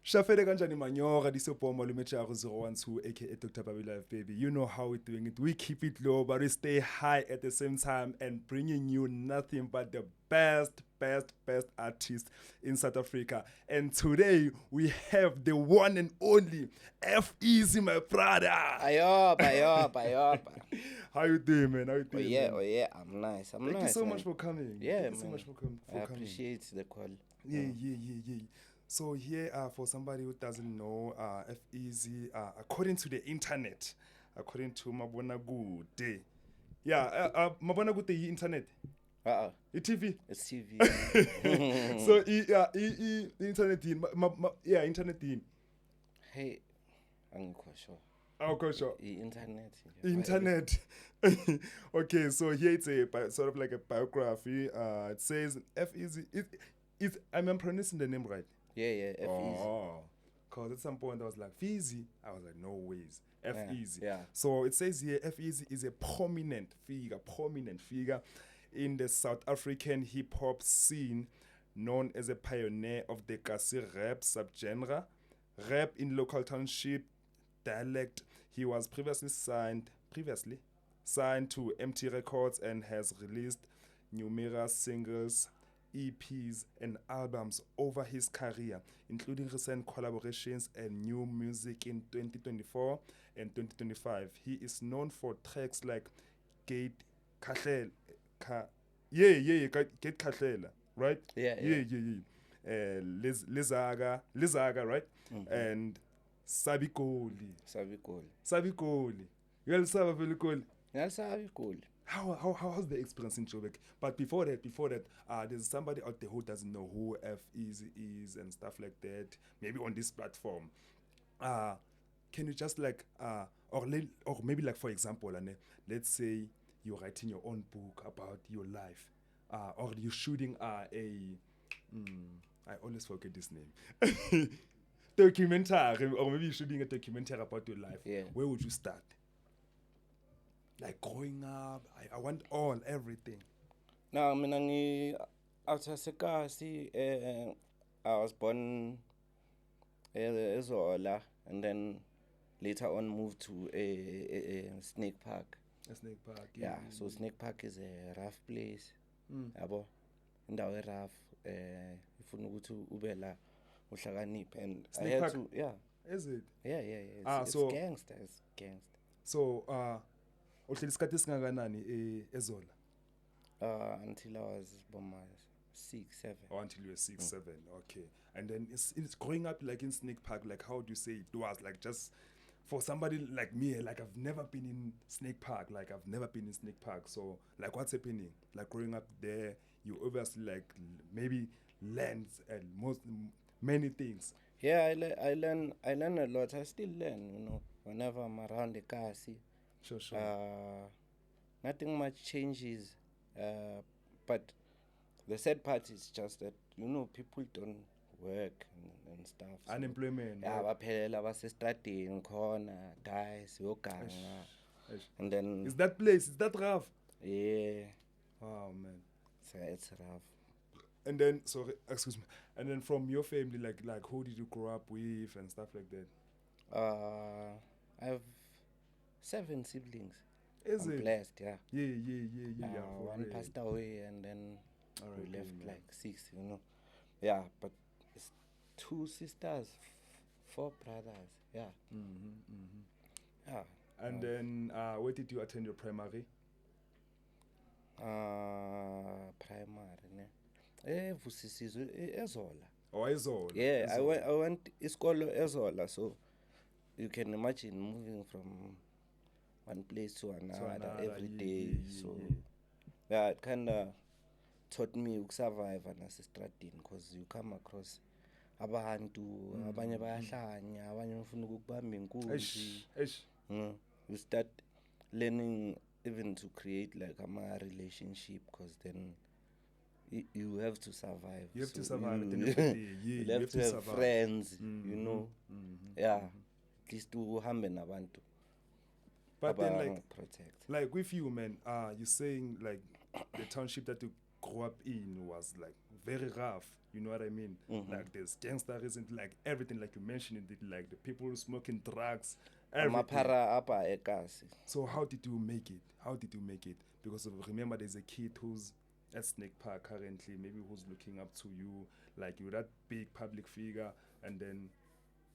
Shafere kanjani manyora disopoma lumechago 012 aka Dr. Baby Life baby. You know how we're doing it. We keep it low but we stay high at the same time and bringing you nothing but the best artists in South Africa. And today we have the one and only F Easy, my brother. Ayoba. How you doing, man? How you doing? Yeah, man? I'm nice. Thank you so much for coming. Yeah, Thank you so man. much for coming. I appreciate the call. Yeah. So here, for somebody who doesn't know, F Easy, according to the internet, according to Mabona Good, Mabona Good internet, TV. It's TV. So internet internet in. Hey, I'm quite sure. Sure. Internet. Okay, so here it's sort of like a biography. It says F Easy. I'm pronouncing the name right. Yeah, F Easy. Because at some point I was like, Feezy. I was like, no ways. F Easy. Yeah. So it says here, F Easy is a prominent figure in the South African hip hop scene, known as a pioneer of the Kasi rap subgenre, rap in local township dialect. He was previously signed to MT Records and has released numerous singles, EPs, and albums over his career, including recent collaborations and new music in 2024 and 2025. He is known for tracks like Gate Kahlela, Gate Kahlela, right? Yeah. Lizaga, right? Mm-hmm. And Sabikoli. Sabikoli. You guys have a very cool. Sabikoli. How's the experience in Joburg? But before that, there's somebody out there who doesn't know who F Easy is and stuff like that. Maybe on this platform, can you just like or maybe like for example, let's say you're writing your own book about your life, or you're shooting I always forget this name. Documentary, or maybe you're shooting a documentary about your life. Yeah. Where would you start? Like growing up, I want everything. Now, after Sekasi, I was born Ezola, and then later on moved to a Snake Park. A Snake Park. Yeah, so Snake Park is a rough place. Yabo, indawo rough. Ifuna ukuthi ube la uhlakaniphe, and I Snake had Park? to. Yeah. Is it? Yeah. It's So gangster. It's gangster. So uhleli isikhathi esingakanani eZola? Until I was about 6, 7. Until you were 6, 7. Okay. And then it's growing up like in Snake Park. Like how do you say it was like just for somebody like me? Like I've never been in Snake Park. So like what's happening? Like growing up there, you obviously like maybe learned and many things. Yeah, I learn a lot. I still learn, whenever I'm around the Kasi. Sure. Nothing much changes. But the sad part is just that, people don't work and stuff. So, Unemployment. Yeah, baphelela basestradini khona, guys, yoganga. And then Is that rough? Yeah. Wow, man. So it's rough. And then, excuse me. And then from your family, like who did you grow up with and stuff like that? I have 7 siblings. Is I'm it? blessed, yeah. Yeah. One passed away, and then we left yeah. like 6, Yeah, but it's 2 sisters, 4 brothers, yeah. Yeah. And then, where did you attend your primary? Primary, ne? Vusisizo eZola. Oh, Ezola. Yeah, I went iskolo eZola, so you can imagine moving from one place to another every day. So yeah, it kind of taught me to survive nasestradini, because you come across abantu abanye bayahlanya, abanye bafuna ukubamba inkunzi. You start learning even to create like a relationship, because then you have to survive. You have So to survive. you have to have friends, Yeah, at least uhambe nabantu. But then, protect. like with you, man, you're saying like the township that you grew up in was like very rough. You know what I mean? Like there's gangsterism, like everything, like you mentioned it, like the people smoking drugs, everything. Amaphara apa ekasi. So how did you make it? How did you make it? Because remember, there's a kid who's at Snake Park currently, maybe who's looking up to you, like you're that big public figure, and then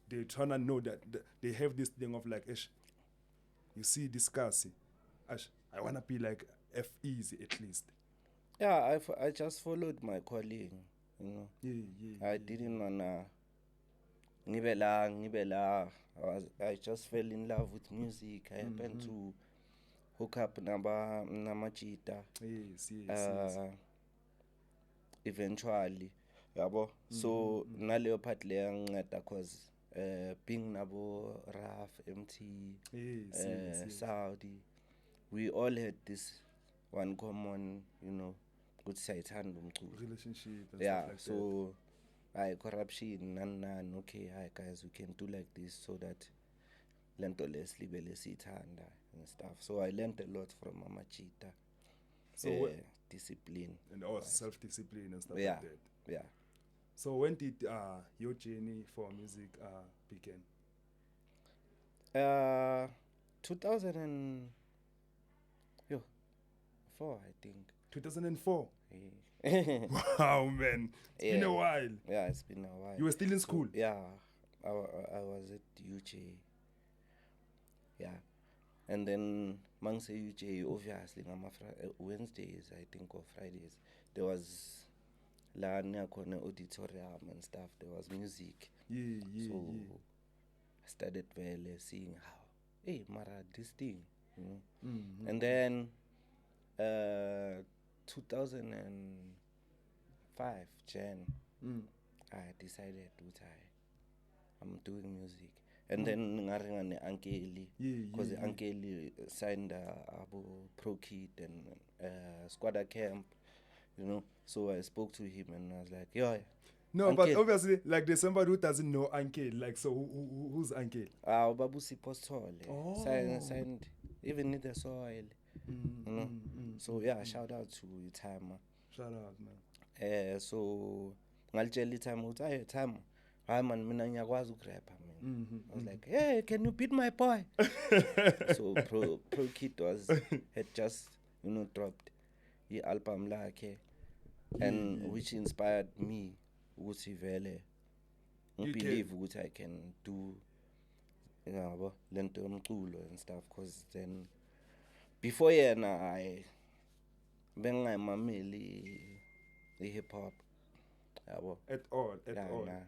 they trying to know that they have this thing of like, Ish, you see this Kasi, Ash, I wanna be like F Easy at least. Yeah, I just followed my calling, you know. I didn't wanna ngibe la. I just fell in love with music. I happened to hook up namajita. Yes. Eventually, yabo. So naleyo part leya nginceda cause being nabo Raf, MT, Saudi, we all had this one common, you know, good siyayithanda umculo. Relationship and Yeah, stuff like so corruption and okay, hi guys, we can do like this so that lento leslibe lesithanda and stuff. So I learned a lot from Mama Chita. So discipline. And also self-discipline and stuff Yeah, like that. yeah. So when did your journey for music begin? 2004, I think. 2004. Yeah. Wow, man. It's been a while. Yeah, it's been a while. You were still in school? Yeah, I was at UJ. Yeah. And then amongst UJ, obviously, Wednesdays, I think, or Fridays, there was la near auditorium and stuff. There was music. So I started seeing how, hey, Mara, this thing, you know. And then 2005, Jan, I decided that I'm doing music. And then ngaringa Ankeli, because Ankeli signed Abu Pro Kid and Squadder Camp, you know. So I spoke to him and I was like, yo. No, Uncle. but obviously, like there's somebody who doesn't know Uncle. Like, so who's Uncle? Babusi Postole. Signed even in the soil. You know. So yeah, shout out to Itama. Shout out, man. So ngaltshela Itama ukuthi ayo Itama, hayi man mina ngiyakwazi ukurapper man. I was like, hey, can you beat my boy? So Pro Kid had just, you know, dropped the album lakhe, and which inspired me ukuthi vele believe ukuthi I can do, you know, lento yomculo and stuff, because then before yena I bengayimameli hip hop yabo At all. Nah.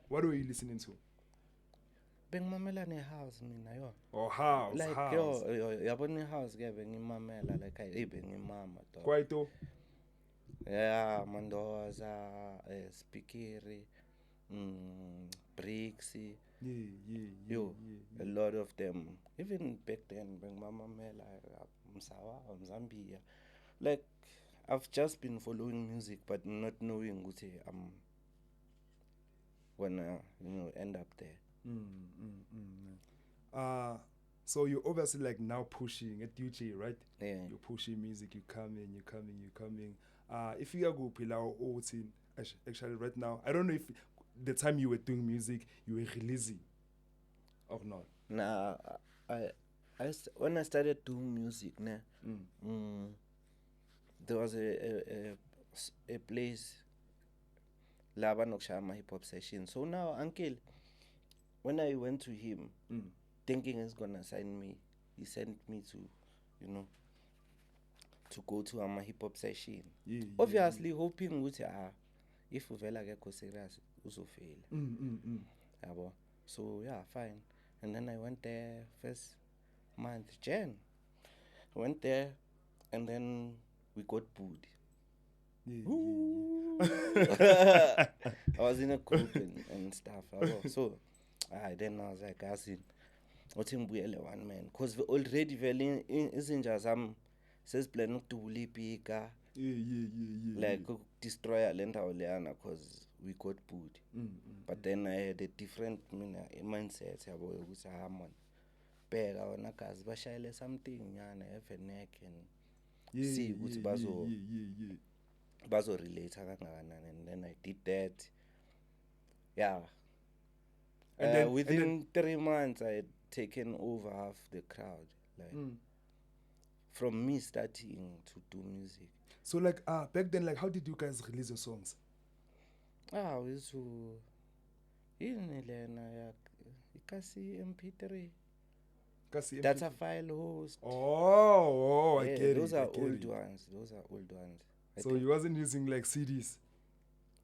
What were you listening to? Bengimamela ne-house mina yo. Oh, house. Like house. yo yabona i-house ke bengimamela like hey bengimama dog. Kwaito. Yeah, Mandoza, Spikiri, Bricks. Yo, a lot of them. Even back then, Mama Mela, Msawa, Zambia. Like, I've just been following music, but not knowing what I'm gonna, you know, end up there. So you're obviously like now pushing at UJ, right? Yeah. You're pushing music, you're coming. If you go Pilau Otin, actually right now, I don't know if the time you were doing music, you were releasing or not. Nah, when I started doing music, there was a place, Laba Nokshama hip hop session. So now, Uncle, when I went to him, thinking he's gonna sign me, he sent me to, you know, to go to a hip hop session. Obviously, hoping with if Uvela get serious, uzofela. So yeah, fine. And then I went there first month, Jan. Went there, and then we got booed. I was in a group and stuff. So then I was like, asking, what's in one man? Because already very izinja zam says plan to ulipika. Like destroy Alenta Oleana because we got booed. But then I had a different mindset about Haman. Beg our nakas, bashile something, yana, have a neck and see what's bazo. bazorelate kangakanani, and then I did that. Yeah. And Within 3 months, I had taken over half the crowd. Like from me starting to do music. So like back then, like how did you guys release your songs? We used to ikasi MP3. Kasi Data file host. I Yeah, get those it. are I get old it. ones. Those are old ones. So you wasn't using like CDs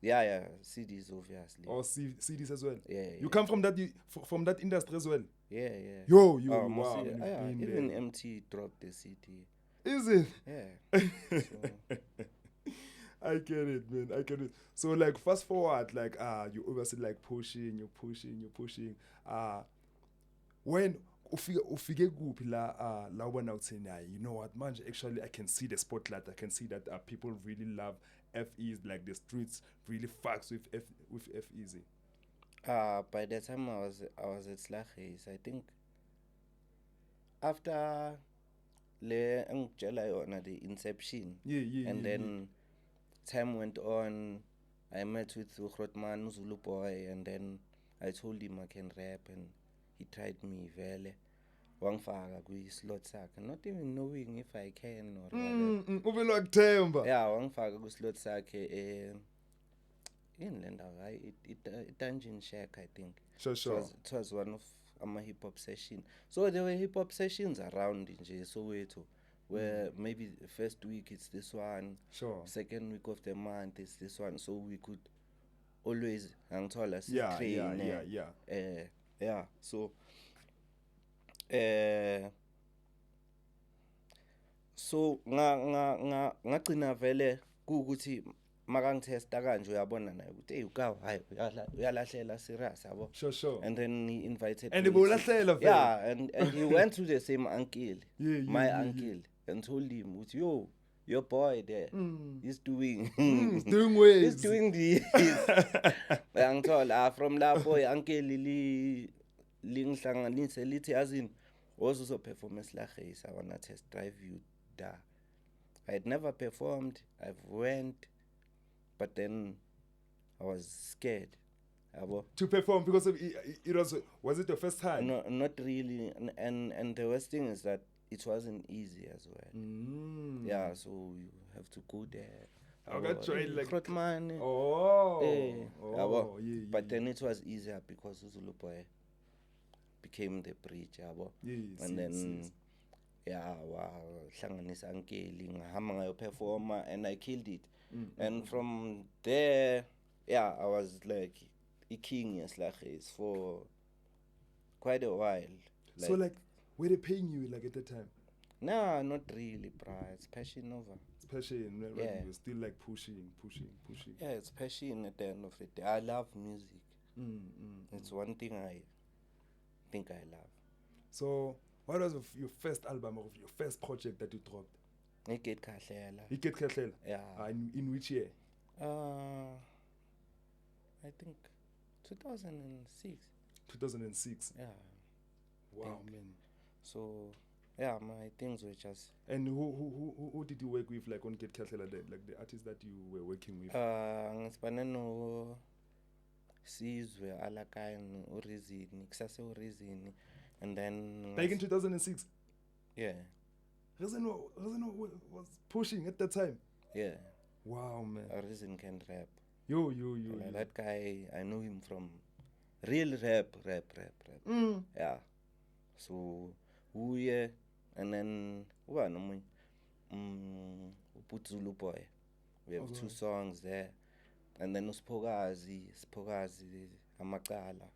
Yeah, CDs obviously. or CDs as well. Yeah, You come from that from that industry as well. Yeah. Yo, Oh, wow. mostly, Man, you've been even there. MT dropped the CD. Is it? Yeah. So, I get it, man. I get it. So like fast forward, like you obviously like pushing. When ufike kuphi la ubona uthi nah, you know what, manje actually I can see the spotlight. I can see that people really love FEs, like the streets really fucks with FEZ. by the time I was at Slaghuis, I think after le angitshela yona the inception. And then time went on. I met with Grootman Zulu Boy, and then I told him I can rap, and he tried me vele. Wangfaka kwi-slot sakhe, not even knowing if I can or Uvela kuthemba. yeah, wangfaka kwi-slot sakhe in le ndawo hayi Dungeon Shack, I think. Sure. It was one of my hip hop session. So there were hip hop sessions around nje Soweto, where maybe the first week it's this one, Sure. second week of the month it's this one, so we could always angithola Yeah. So so ngagcina vele kuukuthi makangithesta kanje uyabona naye ukuthi hey ukawa hayi uyalahlela serious yabo. Sure. And then he invited And me ibulahlela vele. yeah, and he went to the same uncle, my uncle, yeah. and told him ukuthi yo, your boy there, he's doing He's doing ways. he's doing this. Angithola from lapho uncle lingihlanganise lithi azini also perform eSlaghuis, I wanna test drive you da. I had never performed. I've went, but then I was scared. To perform because of it was it the first time? No, not really. And the worst thing is that it wasn't easy as well. Yeah, so you have to go there. I got trained like Grootman. Yeah. But then it was easier because Zulu Boy became the bridge, and then yeah, wow, hlanganisa ankeli ngahamba ngayo performer, and I killed it. And from there, yeah, I was like a king eSlaghuis for quite a while. So like, were they paying you like at the time? Nah, not really, bruh. It's passion over. It's passion, right? Yeah. You're still like pushing. Yeah, it's passion at the end of the day. I love music. It's one thing I think I love. So, what was your first album or your first project that you dropped? Iket Kahlela. Iket Kahlela? Yeah. In which year? I think 2006. 2006. Yeah. Wow, man. So, yeah, my things were just. And who did you work with, like on Iket Kahlela, like the artists that you were working with? Ngisibane Sizwe Alakani uRizini, Kusase uRizini, and then back in 2006. Yeah. Rizin was pushing at that time. Yeah. Wow, man. Rizin can rap. Yo. That guy, I know him from real rap. Yeah. So, and then Zulu Boy. We have 2 songs there. And then Spogazi, Amakala.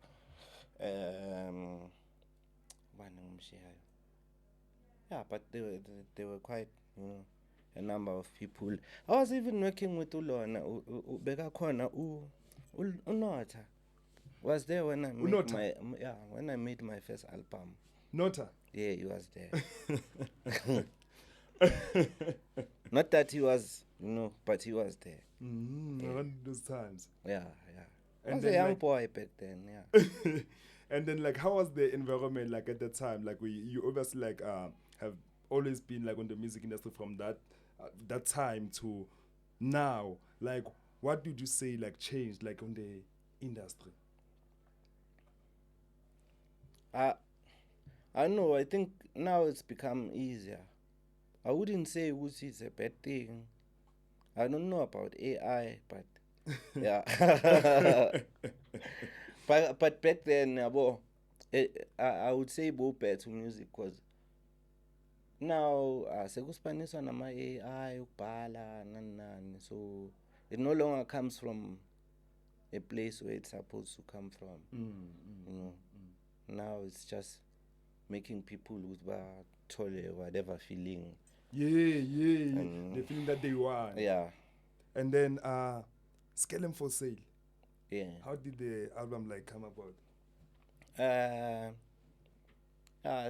Yeah, but they were quite, a number of people. I was even working with Ulona, Begakona, Unota. Was there when I made my first album. Nota? Yeah, he was there. Not that he was, but he was there. Around those times. Yeah. And I was a young boy back then, yeah. And then, like, how was the environment, like, at that time? Like, you obviously, like, have always been, like, on the music industry from that time to now, like what did you say like changed like on the industry? I know. I think now it's become easier. I wouldn't say Wusi is a bad thing. I don't know about AI, but yeah. but back then, I would say both better music because now sekuspaniswa nama AI ukubhala nani, so it no longer comes from a place where it's supposed to come from. You know, now it's just making people with whatever feeling. The feeling that they want. Yeah. And then Skellum for Sale. Yeah. How did the album like come about?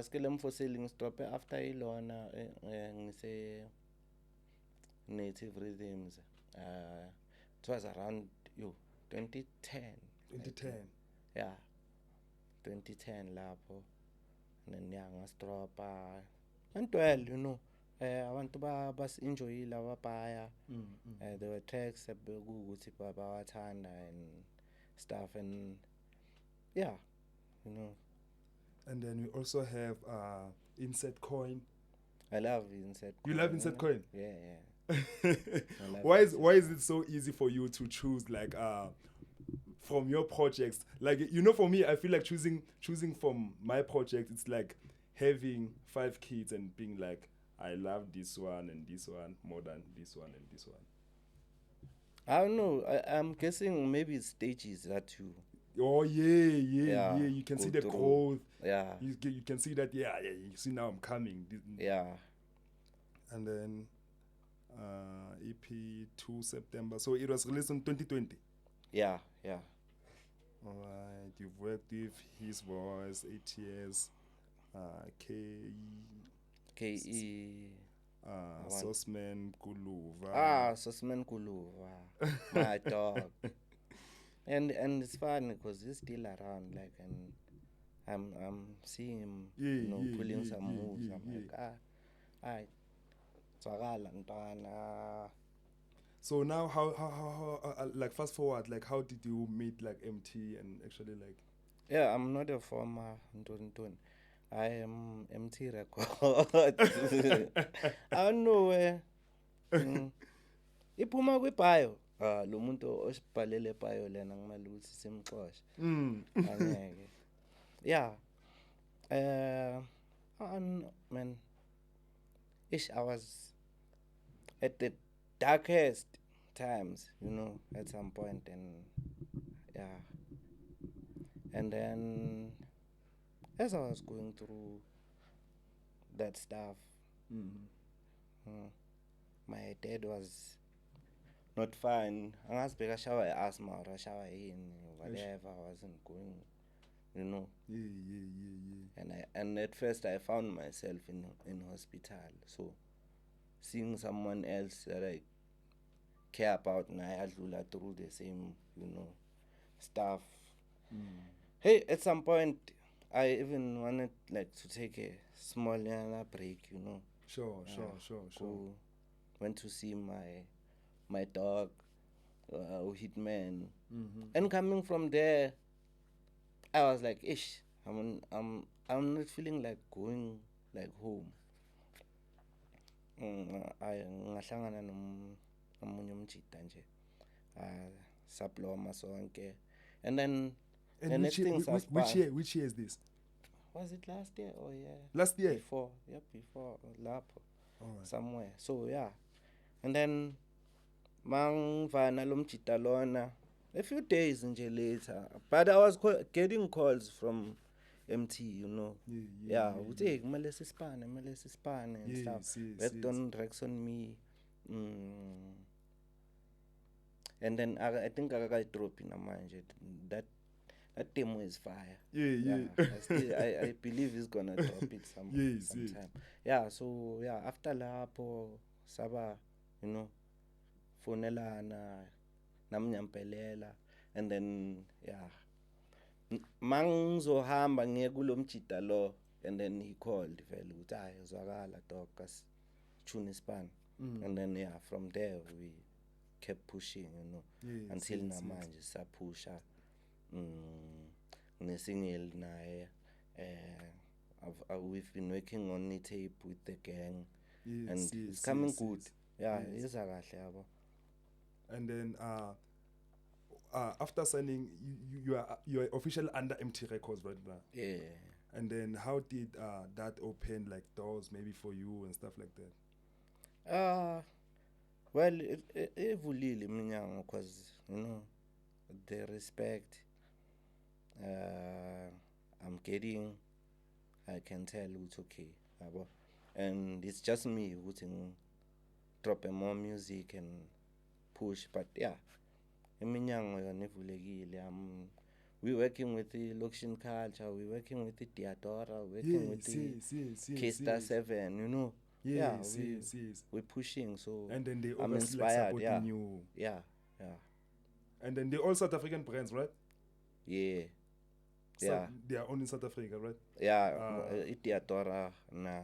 Skellum for Sale stop after Ilona say Native Rhythms. It was around 2010. 2010. Yeah. 2010 lapho. And then ngastropa. And well, you know. I want to bas enjoy la baya. There were tracks that ukuthi bawathanda and stuff, and yeah, you know. And then we also have Insert Coin. I love Insert Coin. You love Insert Coin? Yeah. Why is it so easy for you to choose like from your projects? Like, you know, for me, I feel like choosing from my project, it's like having 5 kids and being like, I love this one and this one more than this one and this one. I don't know. I'm guessing maybe it's stages that you. Oh yeah. You can see the through. growth. Yeah. You can see that. Yeah. You see now I'm coming. Yeah. And then EP 2 September. So it was released in 2020. Yeah. All right. You've worked with His Voice, ATS, KE. Sosman Kuluva. Sosman Kuluva. My dog. And it's funny because he's still around, like, and I'm seeing him, pulling some moves. I'm like, So now, how like fast forward, like how did you meet like MT and actually like? Yeah, I'm not a former Nton. I am MT Records. I don't know where. Iphuma kwibhayo. Lo muntu osibhalele ebhayo lena ngimali ukuthi simxoshe. Angeke. Yeah. Man. I was at the darkest times, you know, at some point, and yeah. And then as I was going through that stuff, my dad was not fine. I was big shower asthma or a shower in whatever. I wasn't going, you know. Yeah. And at first I found myself in hospital. So seeing someone else that I care about and I had through the same, you know, stuff. Hey, at some point I even wanted like to take a small break, you know. Sure. Went to see my dog, Hitman, and coming from there, I was like, ish, I'm not feeling like going like home. I ngahlangana nomunye umjita nje, saploma sonke, and then. And which year is this? Was it last year or Last year? Before Lapo. Right. Somewhere. So yeah. And then mangvana lomjita lona a few days nje later. But I was getting calls from MT, you know. Yeah. Uthi kumele sispane and stuff. Back on Rex on me. And then I think I got dropping a manje. That demo is fire. Yeah. I believe he's gonna drop it sometime. Yeah, so yeah, after lapo saba, you know, fonelana namnyampelela, and then yeah. Mangizohamba ngiye kulomjita lo, and then he called vele ukuthi hayi uzwakala dog kas tune ispan. And then yeah, from there kept pushing, you know, Yes, until yes, yes. namanje sapusha. Nesingle naye. We've been working on the tape with the gang, Yes, and yes, it's coming yes, good. yes. Yeah, Yes. it's kahle yabo. And then after signing, you are officially under MT Records right now. Yeah. And then how did that open like doors maybe for you and stuff like that? Well, evulile iminyango because, you know, the respect I'm getting, I can tell it's okay, yabo. And it's just me who can drop more music and push, but yeah, iminyango yona ivulekile. We're working with the Lokshin Culture, we're working with the Diadora, we're working with the K-Star 7, you know. Yes, Yeah, yes. we're pushing, so And then they I'm obviously like inspired, supporting yeah. you. Yeah. And then they all South African brands, right? Yeah. They are only South Africa, right? Yeah, Diadora, nah.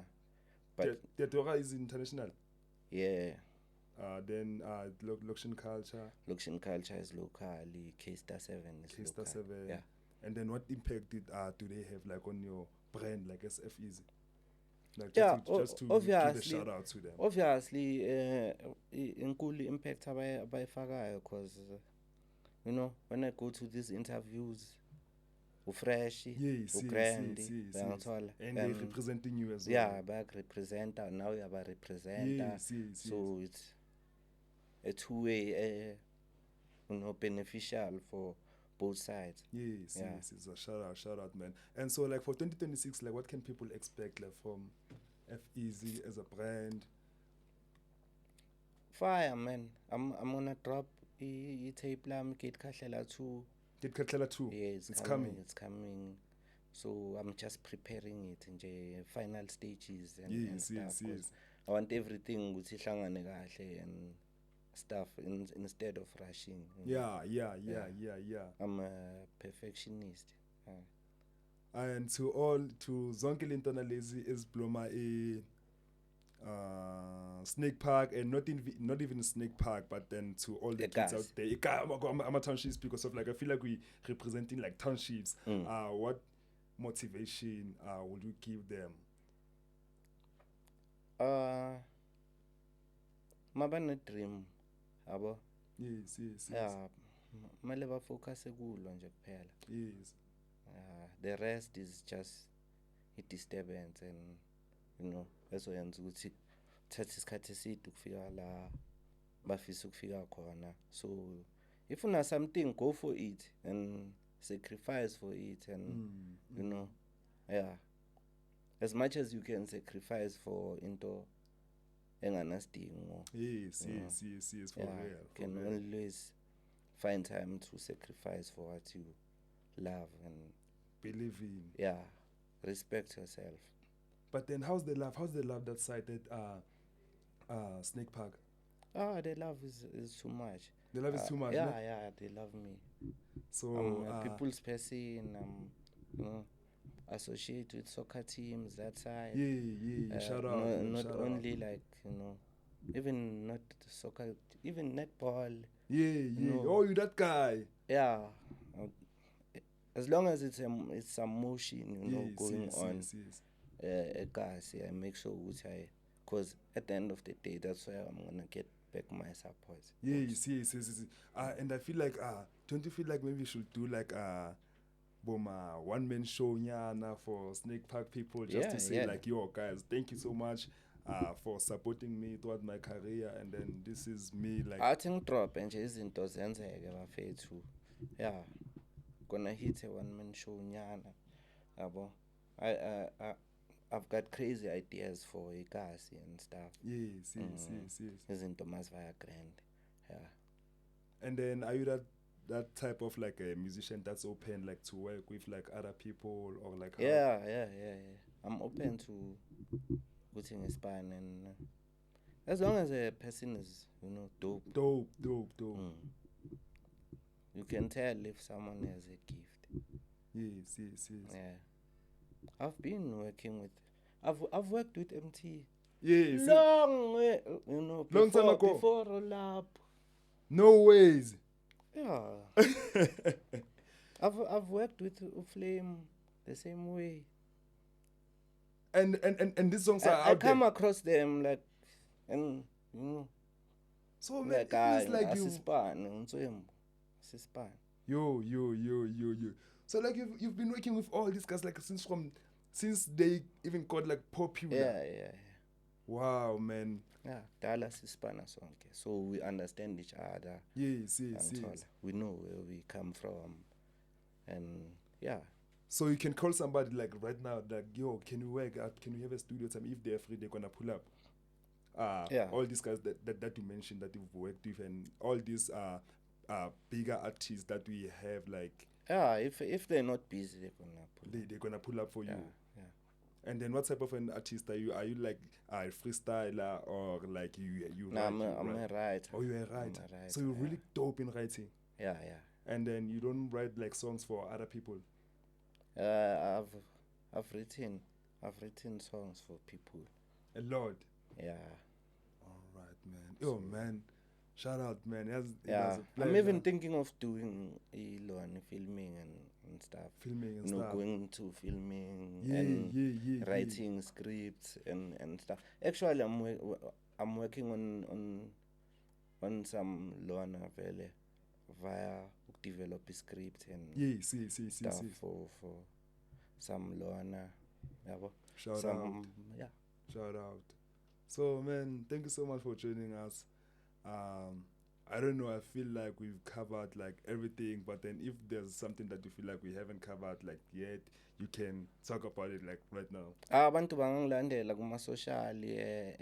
But Diadora is international. yeah. Then Lokshin Culture. Lokshin Culture is locally, K-Star 7 is K-Star local. 7. Yeah. And then what impact do they have like on your brand, like SF Easy? Like Yeah, just to give a obviously, shout out to them. Obviously, inkulu impact abayifakayo because, you know, when I go to these interviews, fresh, Yes, grand, and they're representing you as well. Yeah, back representer, now you have a representer. Yes. So it's a two-way, you know, beneficial for both sides. Yes, it's a shout out, man. And so like for 2026, like what can people expect like from F-Easy as a brand? Fire, man. I'm gonna drop a tape lam Kid Kahlela 2. Kid Kahlela 2? Yeah, it's coming. It's coming. So I'm just preparing it in the final stages and stuff. Yes. I want everything with ihlangane kahle and stuff instead of rushing. Yeah. I'm a perfectionist. And to zonke lentona lezi ezbloma Snake Park, and not even Snake Park, but then to all the kids out there. I'm a townships because of like I feel like we representing like townships. What motivation would you give them? Mabane dream, abo. Yes. Yeah, male ba focus kulo nje kuphela. Yes. The rest is just a disturbance, and you know, ezoyenza ukuthi thatha isikhathi eside ukufika la bafisa ukufika khona. So if una something, go for it and sacrifice for it, and you know, as much as you can sacrifice for into enganasdingo. Yes, for real. Can always find time to sacrifice for what you love and believe in. Yeah, respect yourself. But then how's the love that side at Snake Park? The love is too much. The love is too much. Yeah, they love me. So I'm a people's person. You know, associate with soccer teams that side. Yeah. Shout out. Not only like, you know, even not soccer, even netball. Yeah. You know, oh, you that guy. Yeah. As long as it's some motion, you know, going on. Guys, I make sure because at the end of the day, that's where I'm gonna get back my support. Yes. And I feel like don't you feel like maybe we should do like one man show nyana for Snake Park people just to say like, yo guys, thank you so much for supporting me throughout my career, and then this is me like I think drop and izinto zenzeke bafethu. Yeah. Gonna hit a one man show nyana. Abo. I've got crazy ideas for Ikasi and stuff. Yes. Izinto masivaya grand. Yeah. And then are you that type of like a musician that's open like to work with like other people or like how? Yeah. I'm open to putting a span, and as long as a person is, you know, dope. You can tell if someone has a gift. Yes. Yeah. I've been working with I've worked with MT. Yes. Long way, you know, long time ago. Before Roll Up. No ways. Yeah. I've worked with Flame the same way. And these songs are I out come there. across them like, and So man, like it's like you. Asispan. Yo. So like you've been working with all these guys like since they even got like popular. Yeah. Wow, man. Yeah, Dala Sispana sonke. So we understand each other. Yes. We know where we come from. And yeah. So you can call somebody like right now, like, yo, can you work out? Can you have a studio time? If they're free, they're gonna pull up. Yeah. All these guys that you mentioned that you've worked with, and all these bigger artists that we have, like, Yeah, if they're not busy, they're gonna pull up for you. Yeah. And then what type of an artist are you? Are you like a freestyler or like you? No, I'm a writer. Oh, you're a writer. So you're really dope in writing. Yeah. And then you don't write like songs for other people. I've written songs for people. A lot. Yeah. All right, man. Yo, man. Shout out, man. It was a I'm pleasure. even thinking of doing filming and stuff. Filming and stuff. Going to filming Yeah. writing scripts and stuff. Actually, I'm working on some Loana Vele via develop a script and stuff for some Loana. Shout out. So man, thank you so much for joining us. I don't know, I feel like we've covered like everything, but then if there's something that you feel like we haven't covered like yet, you can talk about it like right now. Abantu bangangilandela kuma social F_EZY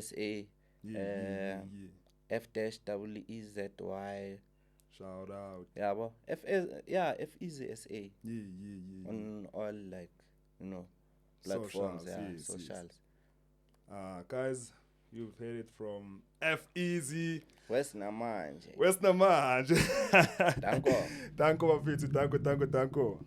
SA F-EEZY. Shout out. Yabo. F-EZY. Yeah. On all like, platforms, socials. Guys, you've heard it from F-Easy. West Namanje. Danko. Danko. Danko bafethu, danko.